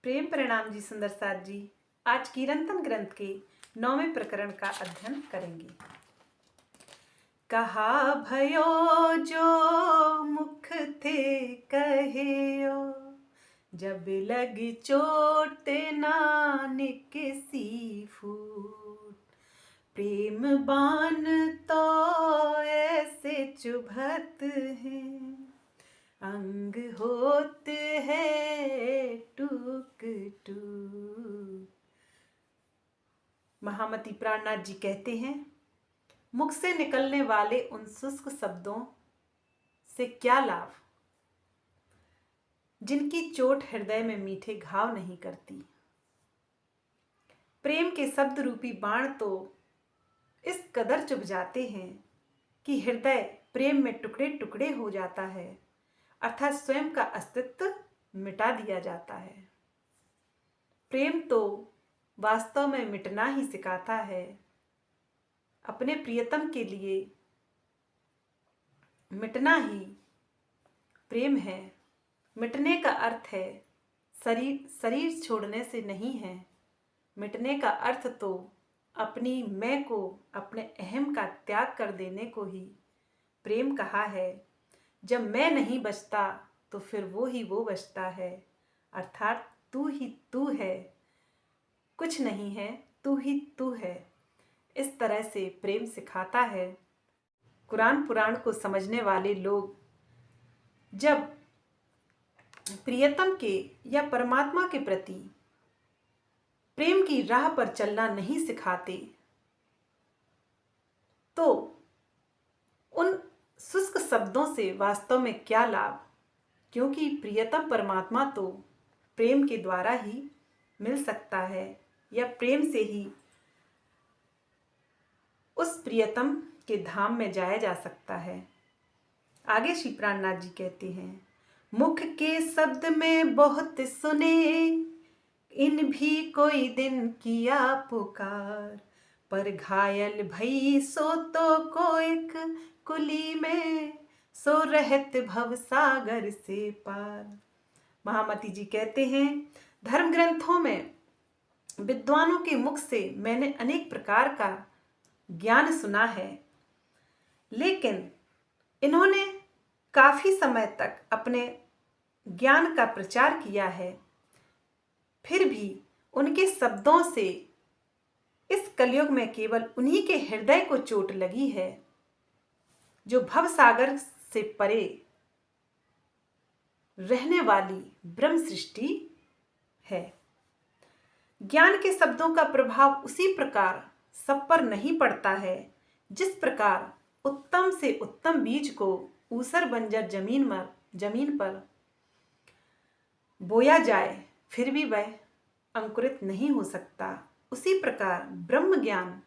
प्रेम प्रणाम जी सुंदर साथ जी। आज कीर्तन ग्रंथ के 9वें प्रकरण का अध्ययन करेंगे। कहा भयो जो मुख थे कहियो, जब लग चोट नानक सी फूट। प्रेम बान तो ऐसे चुभत हैं, अंग होत है टूक टूक। महामती प्राणनाथ जी कहते हैं, मुख से निकलने वाले उन शुष्क शब्दों से क्या लाभ, जिनकी चोट हृदय में मीठे घाव नहीं करती। प्रेम के शब्द रूपी बाण तो इस कदर चुभ जाते हैं कि हृदय प्रेम में टुकड़े टुकड़े हो जाता है, अर्थात स्वयं का अस्तित्व मिटा दिया जाता है। प्रेम तो वास्तव में मिटना ही सिखाता है। अपने प्रियतम के लिए मिटना ही प्रेम है। मिटने का अर्थ है शरीर छोड़ने से नहीं है। मिटने का अर्थ तो अपनी मैं को, अपने अहम का त्याग कर देने को ही प्रेम कहा है। जब मैं नहीं बचता तो फिर वो ही वो बचता है, अर्थात तू ही तू है, कुछ नहीं है, तू ही तू है। इस तरह से प्रेम सिखाता है। कुरान पुराण को समझने वाले लोग जब प्रियतम के या परमात्मा के प्रति प्रेम की राह पर चलना नहीं सिखाते तो उन शुष्क शब्दों से वास्तव में क्या लाभ, क्योंकि प्रियतम परमात्मा तो प्रेम के द्वारा ही मिल सकता है या प्रेम से ही उस प्रियतम के धाम में जाया जा सकता है। आगे श्री प्राणनाथ जी कहते हैं, मुख के शब्द में बहुत सुने, इन भी कोई दिन किया पुकार। पर घायल भई सो तो को एक कुली में, सो रहत भव सागर से पार। महामती जी कहते हैं, धर्म ग्रंथों में विद्वानों के मुख से मैंने अनेक प्रकार का ज्ञान सुना है, लेकिन इन्होंने काफी समय तक अपने ज्ञान का प्रचार किया है, फिर भी उनके शब्दों से इस कलयुग में केवल उन्हीं के हृदय को चोट लगी है जो भव सागर से परे रहने वाली ब्रह्म सृष्टि है। ज्ञान के शब्दों का प्रभाव उसी प्रकार सब पर नहीं पड़ता है जिस प्रकार उत्तम से उत्तम बीज को ऊसर बंजर जमीन पर बोया जाए फिर भी वह अंकुरित नहीं हो सकता। उसी प्रकार ब्रह्म ज्ञान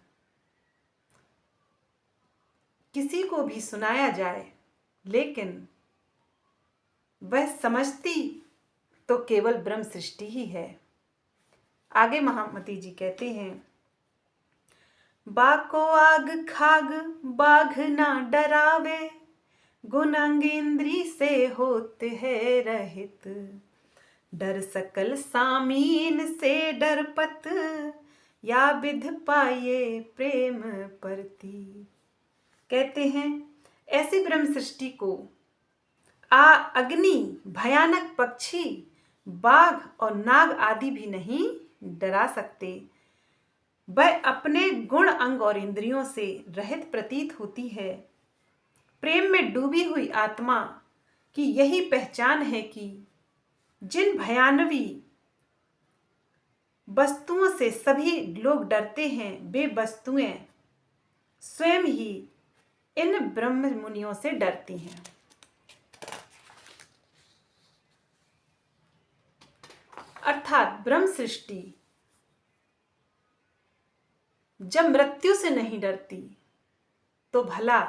किसी को भी सुनाया जाए, लेकिन वह समझती तो केवल ब्रह्म सृष्टि ही है। आगे महामती जी कहते हैं, बाको आग खाग बाघ ना डरावे, गुण अंग इंद्री से होते है रहित। डर सकल सामीन से डरपत, या विध पाए प्रेम परती। कहते हैं, ऐसी ब्रह्म सृष्टि को अग्नि, भयानक पक्षी, बाघ और नाग आदि भी नहीं डरा सकते। वह अपने गुण अंग और इंद्रियों से रहित प्रतीत होती है। प्रेम में डूबी हुई आत्मा की यही पहचान है कि जिन भयानवी वस्तुओं से सभी लोग डरते हैं, वे वस्तुएं स्वयं ही इन ब्रह्म मुनियों से डरती हैं। अर्थात ब्रह्म सृष्टि जब मृत्यु से नहीं डरती तो भला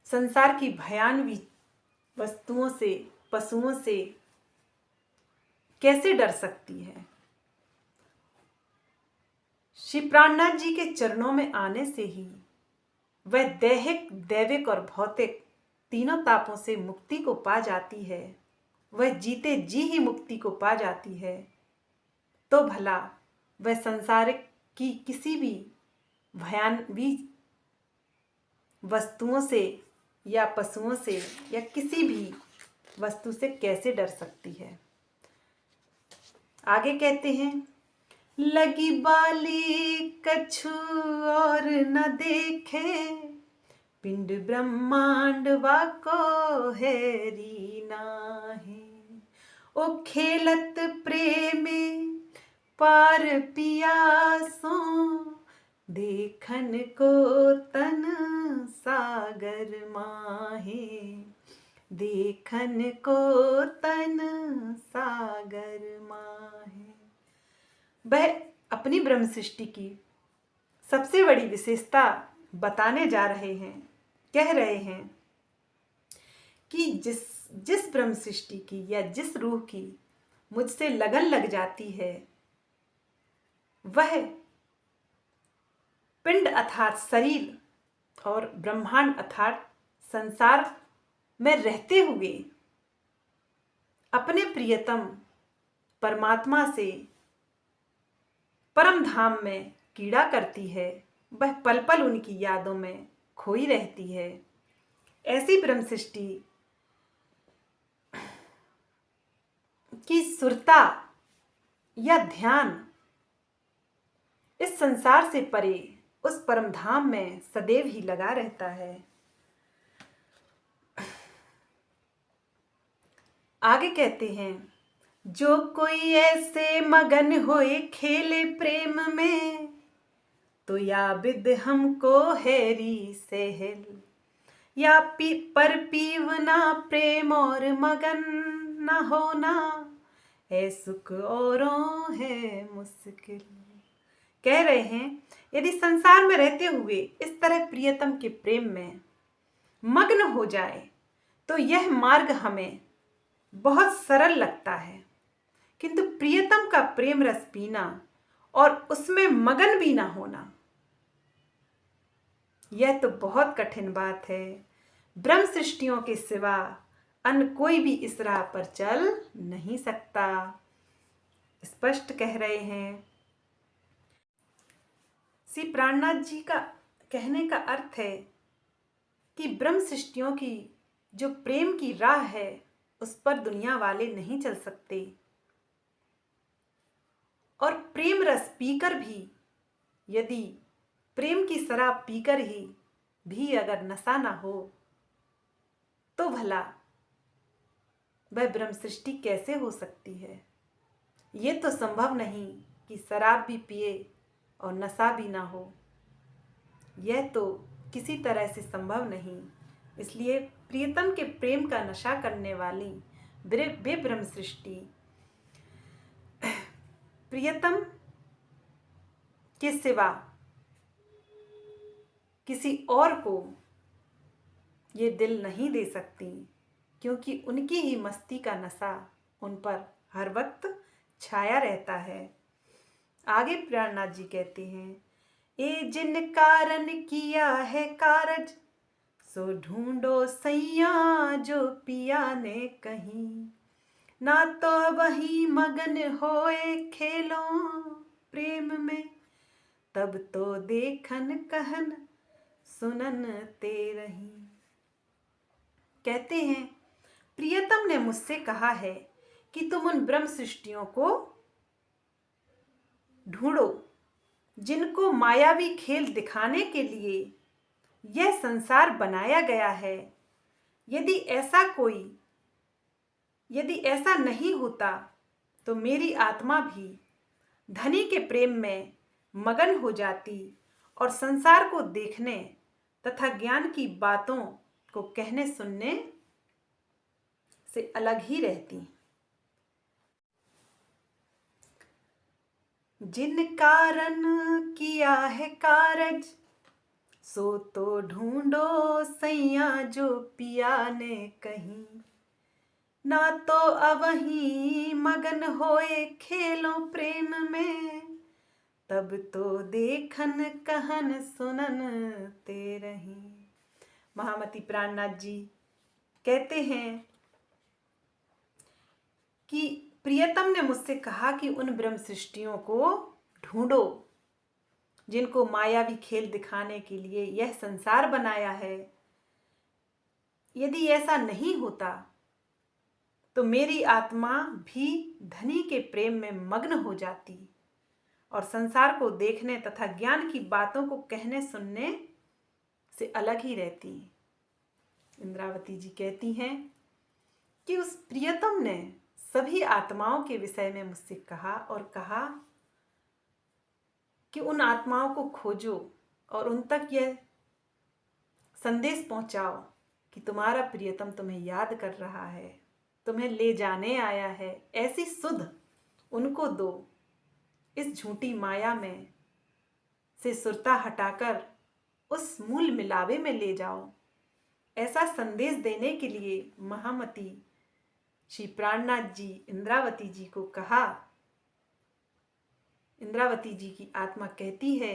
संसार की भयानवी वस्तुओं से, पशुओं से कैसे डर सकती है। श्री प्राणनाथ जी के चरणों में आने से ही वह दैहिक, दैविक और भौतिक तीनों तापों से मुक्ति को पा जाती है। वह जीते जी ही मुक्ति को पा जाती है, तो भला वह संसार की किसी भी भयानवी वस्तुओं से या पशुओं से या किसी भी वस्तु से कैसे डर सकती है। आगे कहते हैं, लगी बाली कछु और न देखे, पिंड ब्रह्मांड वाको हैरी नाहे। ओ खेलत प्रेमे पार पियासों, देखन को तन सागर माहे, देखन को तन सागर माहे। वह अपनी ब्रह्म सृष्टि की सबसे बड़ी विशेषता बताने जा रहे हैं, कह रहे हैं कि जिस ब्रह्म सृष्टि की या जिस रूह की मुझसे लगन लग जाती है, वह पिंड अर्थात शरीर और ब्रह्मांड अर्थात संसार में रहते हुए अपने प्रियतम परमात्मा से परम धाम में कीड़ा करती है। वह पल पल उनकी यादों में खोई रहती है। ऐसी ब्रह्म सृष्टि की सुरता या ध्यान इस संसार से परे उस परम धाम में सदैव ही लगा रहता है। आगे कहते हैं, जो कोई ऐसे मगन होए खेले प्रेम में, तो या विद हमको हैरी सहल, या पर पीवना प्रेम और मगन न होना, है सुख औरों है मुश्किल। कह रहे हैं, यदि संसार में रहते हुए इस तरह प्रियतम के प्रेम में मग्न हो जाए तो यह मार्ग हमें बहुत सरल लगता है, किंतु प्रियतम का प्रेम रस पीना और उसमें मगन भी ना होना, यह तो बहुत कठिन बात है। ब्रह्म सृष्टियों के सिवा अन्य कोई भी इस राह पर चल नहीं सकता। स्पष्ट कह रहे हैं। श्री प्राणनाथ जी का कहने का अर्थ है कि ब्रह्म सृष्टियों की जो प्रेम की राह है उस पर दुनिया वाले नहीं चल सकते, और प्रेम रस पीकर भी, यदि प्रेम की शराब पीकर ही भी अगर नशा ना हो तो भला वह ब्रह्म सृष्टि कैसे हो सकती है। ये तो संभव नहीं कि शराब भी पिए और नशा भी ना हो, यह तो किसी तरह से संभव नहीं। इसलिए प्रियतम के प्रेम का नशा करने वाली वे ब्रह्म सृष्टि प्रियतम के सिवा किसी और को ये दिल नहीं दे सकती, क्योंकि उनकी ही मस्ती का नशा उन पर हर वक्त छाया रहता है। आगे प्राणनाथ जी कहते हैं, ए जिन कारण किया है कारज, सो ढूंढो सैया जो पिया ने कहीं, ना तो वही मगन होए खेलों प्रेम में, तब तो देखन कहन सुनन ते रही। कहते हैं, प्रियतम ने मुझसे कहा है कि तुम उन ब्रह्म सृष्टियों को ढूंढो जिनको मायावी खेल दिखाने के लिए यह संसार बनाया गया है। यदि ऐसा नहीं होता तो मेरी आत्मा भी धनी के प्रेम में मगन हो जाती और संसार को देखने तथा ज्ञान की बातों को कहने सुनने से अलग ही रहती। जिन कारण किया है कारज, सो तो ढूंढो सैया जो पिया ने कहीं, ना तो अवहीं मगन होए खेलों प्रेम में, तब तो देखन कहन सुनन ते रही। महामती प्राणनाथ जी कहते हैं कि प्रियतम ने मुझसे कहा कि उन ब्रह्म सृष्टियों को ढूंढो जिनको मायावी खेल दिखाने के लिए यह संसार बनाया है। यदि ऐसा नहीं होता तो मेरी आत्मा भी धनी के प्रेम में मग्न हो जाती और संसार को देखने तथा ज्ञान की बातों को कहने सुनने से अलग ही रहती। इंद्रावती जी कहती हैं कि उस प्रियतम ने सभी आत्माओं के विषय में मुझसे कहा और कहा कि उन आत्माओं को खोजो और उन तक यह संदेश पहुंचाओ कि तुम्हारा प्रियतम तुम्हें याद कर रहा है, तुम्हें ले जाने आया है। ऐसी सुध उनको दो, इस झूठी माया में से सुरता हटाकर उस मूल मिलावे में ले जाओ। ऐसा संदेश देने के लिए महामती श्री प्राणनाथ जी इंद्रावती जी को कहा। इंद्रावती जी की आत्मा कहती है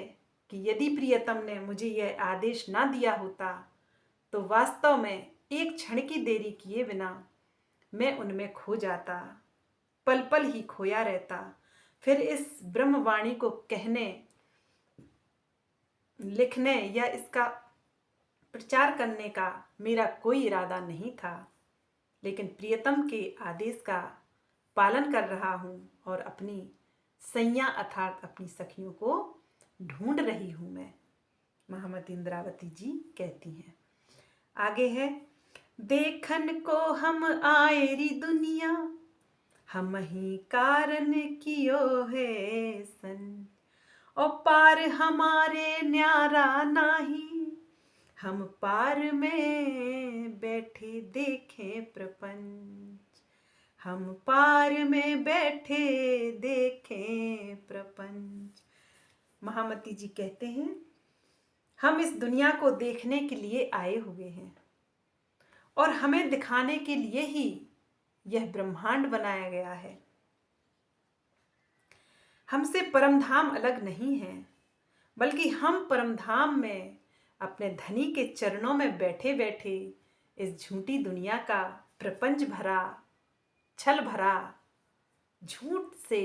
कि यदि प्रियतम ने मुझे यह आदेश ना दिया होता तो वास्तव में एक क्षण की देरी किए बिना मैं उनमें खो जाता, पल पल ही खोया रहता। फिर इस ब्रह्मवाणी को कहने, लिखने या इसका प्रचार करने का मेरा कोई इरादा नहीं था, लेकिन प्रियतम के आदेश का पालन कर रहा हूँ और अपनी सैया अर्थात अपनी सखियों को ढूंढ रही हूँ मैं। महामती इंद्रावती जी कहती हैं। आगे है, देखन को हम आए री दुनिया, हम ही कारण कियो है सन, और पार हमारे न्यारा नाही, हम पार में बैठे देखें प्रपंच, हम पार में बैठे देखें प्रपंच। महामती जी कहते हैं, हम इस दुनिया को देखने के लिए आए हुए हैं और हमें दिखाने के लिए ही यह ब्रह्मांड बनाया गया है। हमसे परमधाम अलग नहीं है, बल्कि हम परमधाम में अपने धनी के चरणों में बैठे बैठे इस झूठी दुनिया का प्रपंच भरा, छल भरा, झूठ से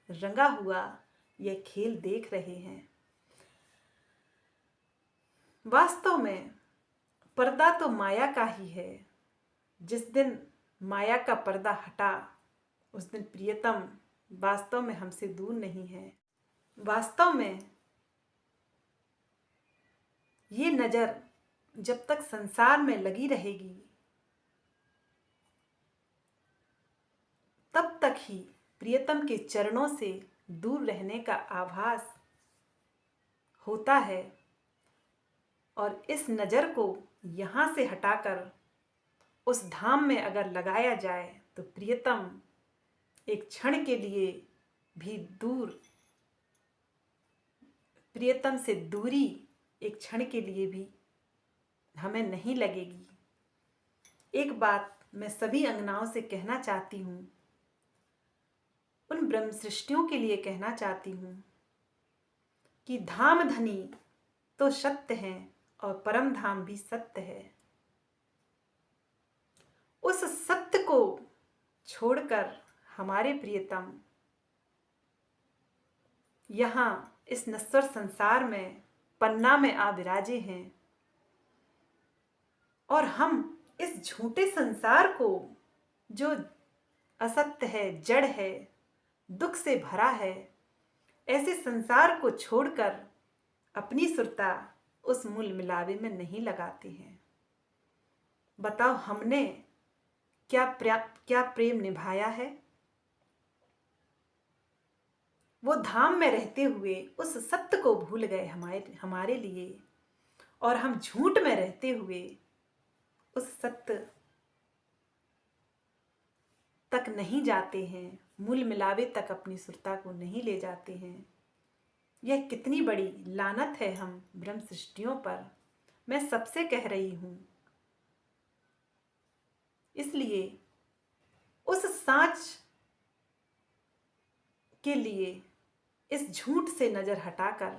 रंगा हुआ यह खेल देख रहे हैं। वास्तव में पर्दा तो माया का ही है। जिस दिन माया का पर्दा हटा उस दिन प्रियतम वास्तव में हमसे दूर नहीं है। वास्तव में ये नजर जब तक संसार में लगी रहेगी तब तक ही प्रियतम के चरणों से दूर रहने का आभास होता है, और इस नजर को यहाँ से हटाकर उस धाम में अगर लगाया जाए तो प्रियतम एक क्षण के लिए भी दूर, प्रियतम से दूरी एक क्षण के लिए भी हमें नहीं लगेगी। एक बात मैं सभी अंगनाओं से कहना चाहती हूँ, उन ब्रह्म सृष्टियों के लिए कहना चाहती हूँ कि धाम धनी तो सत्य है और परम धाम भी सत्य है। उस सत्य को छोड़कर हमारे प्रियतम यहाँ इस नश्वर संसार में पन्ना में आ विराजे हैं, और हम इस झूठे संसार को जो असत्य है, जड़ है, दुख से भरा है, ऐसे संसार को छोड़कर अपनी सुरता उस मूल मिलावे में नहीं लगाते हैं। बताओ हमने क्या प्रेम निभाया है? वो धाम में रहते हुए उस सत्य को भूल गए हमारे लिए, और हम झूठ में रहते हुए उस सत्य तक नहीं जाते हैं, मूल मिलावे तक अपनी सुरता को नहीं ले जाते हैं। यह कितनी बड़ी लानत है हम ब्रह्म सृष्टियों पर। मैं सबसे कह रही हूं, इसलिए उस साँच के लिए इस झूठ से नजर हटाकर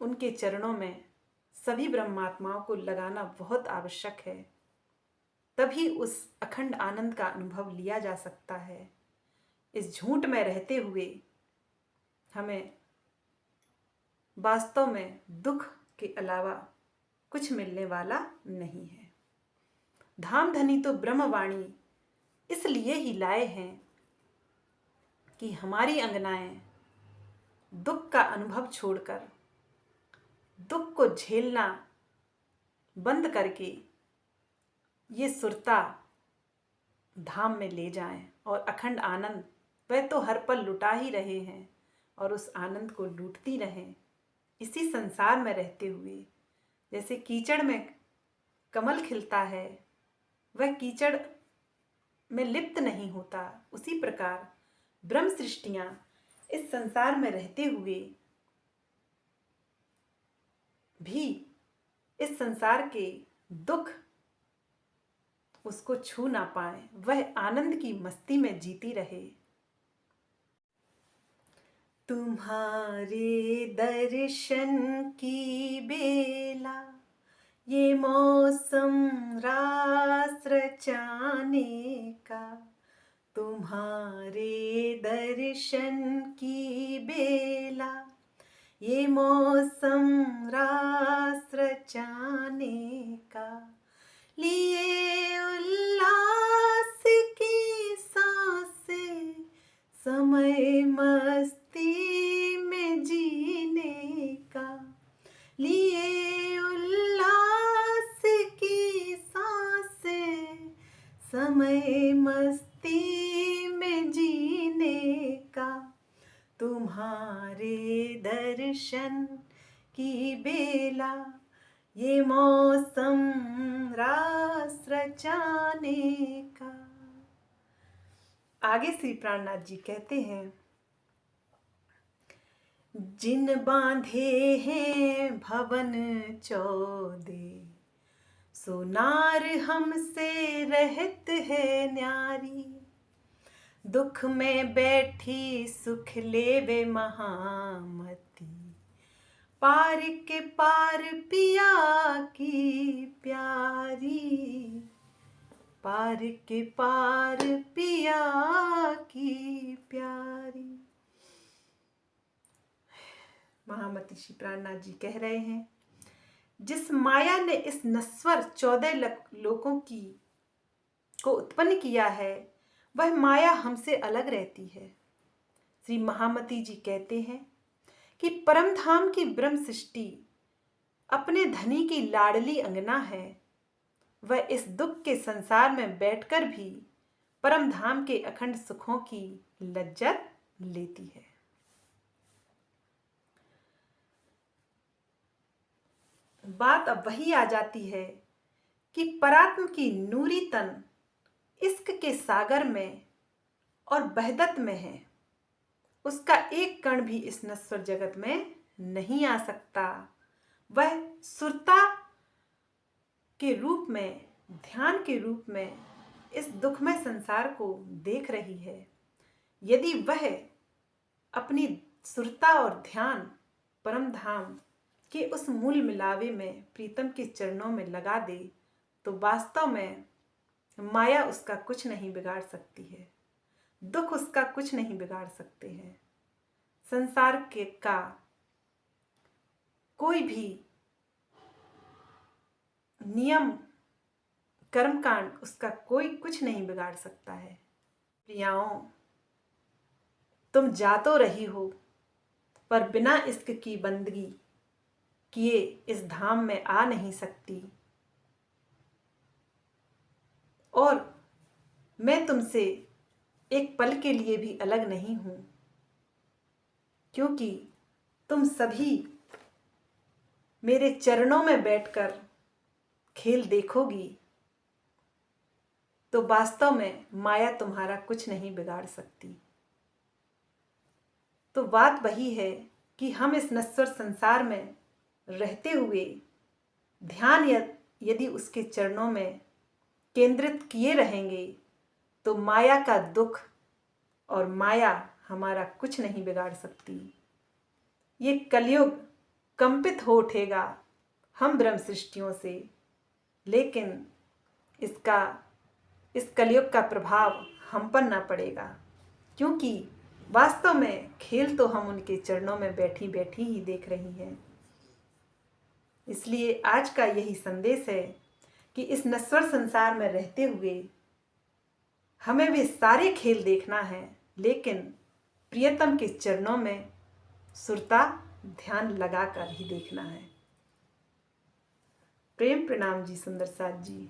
उनके चरणों में सभी ब्रह्मात्माओं को लगाना बहुत आवश्यक है। तभी उस अखंड आनंद का अनुभव लिया जा सकता है। इस झूठ में रहते हुए हमें वास्तव में दुख के अलावा कुछ मिलने वाला नहीं है। धाम धनी तो ब्रह्मवाणी इसलिए ही लाए हैं कि हमारी अंगनाएं दुख का अनुभव छोड़कर दुख को झेलना बंद करके ये सुरता धाम में ले जाएं और अखंड आनंद वह तो हर पल लुटा ही रहे हैं और उस आनंद को लूटती रहें इसी संसार में रहते हुए। जैसे कीचड़ में कमल खिलता है, वह कीचड़ में लिप्त नहीं होता, उसी प्रकार ब्रह्म सृष्टियां इस संसार में रहते हुए भी इस संसार के दुख उसको छू ना पाए, वह आनंद की मस्ती में जीती रहे। तुम्हारे दर्शन की बेला ये मौसम रास रचाने का, तुम्हारे दर्शन की बेला ये मौसम रास रचाने का, लिए उल्लास की सांसें समय मस्ती में जीने का, लिए उल्लास की सांसें समय मस्ती में जीने का, तुम्हारे दर्शन की बेला ये मौसम रास रचाने का। आगे श्री प्राणनाथ जी कहते हैं, जिन बांधे हैं भवन चौदे, सोनार हमसे रहत है न्यारी, दुख में बैठी सुख लेवे महामती, पार के पार पिया की प्यारी, पार के पार पिया की प्यारी। महामती श्री प्राणनाथ जी कह रहे हैं, जिस माया ने इस नश्वर 14 लोकों को उत्पन्न किया है, वह माया हमसे अलग रहती है। श्री महामती जी कहते हैं कि परम धाम की ब्रह्म सृष्टि अपने धनी की लाडली अंगना है। वह इस दुख के संसार में बैठकर भी परम धाम के अखंड सुखों की लज्जत लेती है। बात अब वही आ जाती है कि परात्म की नूरी तन इश्क के सागर में और वहदत में है, उसका एक कण भी इस नश्वर जगत में नहीं आ सकता। वह सुरता के रूप में, ध्यान के रूप में इस दुखमय संसार को देख रही है। यदि वह अपनी सुरता और ध्यान परम धाम के उस मूल मिलावे में प्रीतम के चरणों में लगा दे, तो वास्तव में माया उसका कुछ नहीं बिगाड़ सकती है, दुख उसका कुछ नहीं बिगाड़ सकते हैं। संसार के का कोई भी नियम कर्मकांड उसका कोई कुछ नहीं बिगाड़ सकता है। प्रियाओं, तुम जा तो रही हो, पर बिना इश्क की बंदगी किए इस धाम में आ नहीं सकती। और मैं तुमसे एक पल के लिए भी अलग नहीं हूं, क्योंकि तुम सभी मेरे चरणों में बैठकर खेल देखोगी तो वास्तव में माया तुम्हारा कुछ नहीं बिगाड़ सकती। तो बात वही है कि हम इस नश्वर संसार में रहते हुए ध्यान यदि उसके चरणों में केंद्रित किए रहेंगे, तो माया का दुख और माया हमारा कुछ नहीं बिगाड़ सकती। ये कलयुग कंपित हो उठेगा हम ब्रह्म सृष्टियों से, लेकिन इस कलयुग का प्रभाव हम पर ना पड़ेगा, क्योंकि वास्तव में खेल तो हम उनके चरणों में बैठी बैठी ही देख रही हैं। इसलिए आज का यही संदेश है कि इस नश्वर संसार में रहते हुए हमें वे सारे खेल देखना है, लेकिन प्रियतम के चरणों में सुरता ध्यान लगाकर ही देखना है। प्रेम प्रणाम जी सुंदर साथ जी।